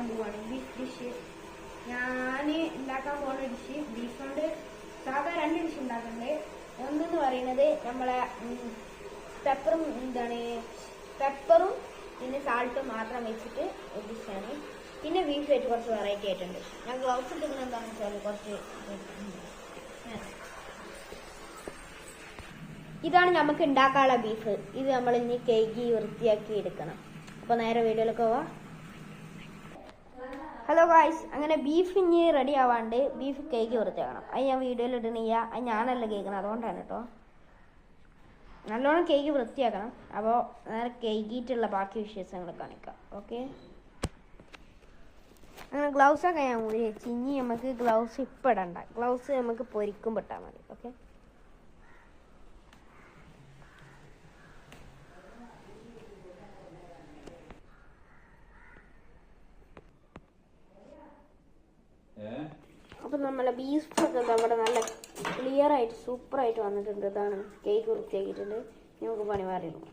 ഉണ്ടാക്കാൻ പോവാണ് beef dish. ഞാൻ ഉണ്ടാക്കാൻ പോകുന്ന ഡിഷ് ബീഫ് കൊണ്ട് സാധാ 2 ഡിഷ് ഉണ്ടാക്കുന്നുണ്ട്. ഒന്നെന്ന് പറയുന്നത് നമ്മളെ പെപ്പറും പിന്നെ സാൾട്ടും മാത്രം വെച്ചിട്ട് ഡിഷാണ്. പിന്നെ ബീഫ് വെച്ച് കുറച്ച് വെറൈറ്റി ആയിട്ടുണ്ട്. ഞാൻ ഗ്ലൗസ് ഇട്ടിങ്ങനെ എന്താണെന്ന് വെച്ചാൽ കുറച്ച് ഇതാണ് നമുക്ക് ഉണ്ടാക്കാനുള്ള ബീഫ്. ഇത് നമ്മൾ ഇനി കഴുകി വൃത്തിയാക്കി എടുക്കണം. അപ്പോൾ നേരെ വീഡിയോയിലൊക്കെ പോവാം. ഹലോ ഗായ്സ്, അങ്ങനെ ബീഫ് ഇനി റെഡി ആവാണ്ട് ബീഫ് കഴുകി വൃത്തിയാക്കണം. അത് ഞാൻ വീഡിയോയിൽ ഇടണില്ല, അത് ഞാനല്ല കേൾക്കണം, അതുകൊണ്ടാണ് കേട്ടോ. നല്ലോണം കഴുകി വൃത്തിയാക്കണം. അപ്പോൾ നേരെ കഴുകിയിട്ടുള്ള ബാക്കി വിശേഷങ്ങൾ കാണിക്കാം. ഓക്കെ, അങ്ങനെ ഗ്ലൗസൊക്കെ ഞാൻ ഊരി വെച്ച് ഇനി നമുക്ക് ഗ്ലൗസ് ഇപ്പം ഇടണ്ട. ഗ്ലൗസ് നമുക്ക് പൊരിക്കുമ്പോൾ ഇട്ടാൽ മതി. ഓക്കെ, അപ്പം നമ്മളെ ബീഫൊക്കെ നമ്മുടെ നല്ല ക്ലിയർ ആയിട്ട് സൂപ്പറായിട്ട് വന്നിട്ടുണ്ട്. ഇതാണ് കേക്ക് വൃത്തിയാക്കിയിട്ടുണ്ട്. നമുക്ക് പണി മാറിയിരുന്നു.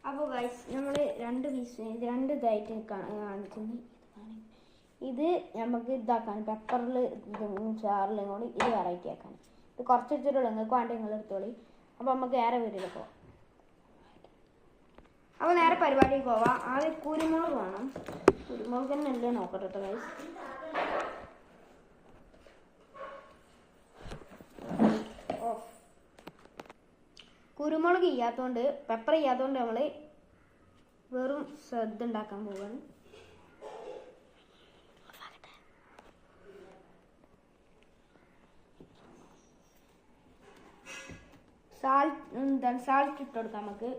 അപ്പോൾ ഗൈസ്, നമ്മൾ 2 ഇതായിട്ട് കാണിക്കുന്നു. ഇത് നമുക്ക് ഇതാക്കാൻ പെപ്പറിൽ ചാറിലും കൂടി ഇത് വെറൈറ്റി ആക്കാൻ. ഇത് കുറച്ച് വെച്ചിട്ടുള്ളൂ, നിങ്ങൾക്ക് വേണ്ടി നിങ്ങൾ എടുത്തോളി. അപ്പോൾ നമുക്ക് നേരെ വീട്ടിൽ പോവാം. അപ്പോൾ നേരെ പരിപാടിക്ക് പോവാം. ആദ്യം കുരുമുളക് വേണം. കുരുമുളക് തന്നെ അല്ലേ നോക്കട്ടെ കേട്ടോ ഗൈസ്. കുരുമുളക് ചെയ്യാത്തതുകൊണ്ട്, പെപ്പർ ചെയ്യാത്തതുകൊണ്ട് നമ്മൾ വെറും ശ്രദ്ധ ഉണ്ടാക്കാൻ പോവാണ്. സാൾട്ട് ഇട്ട് കൊടുക്കാം നമുക്ക്.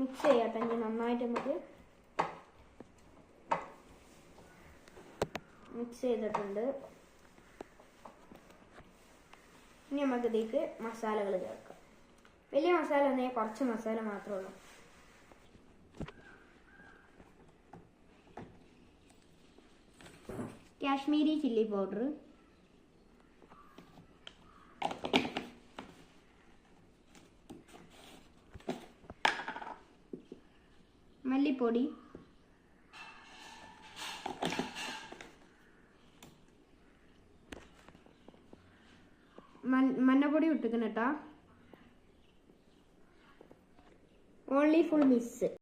മിക്സ് ചെയ്യാട്ടെങ്കിൽ നന്നായിട്ട് നമുക്ക് മിക്സ് ചെയ്തിട്ടുണ്ട്. ഇനി നമുക്ക് ഇതിലേക്ക് മസാലകൾ ചേർക്കാം. വലിയ മസാല ഒന്നും, കുറച്ച് മസാല മാത്രമേ ഉള്ളൂ. കാശ്മീരി ചില്ലി പൗഡർ, മല്ലിപ്പൊടി, മഞ്ഞപ്പൊടി ഇട്ടിക്കണം കേട്ടോ. Only full mix.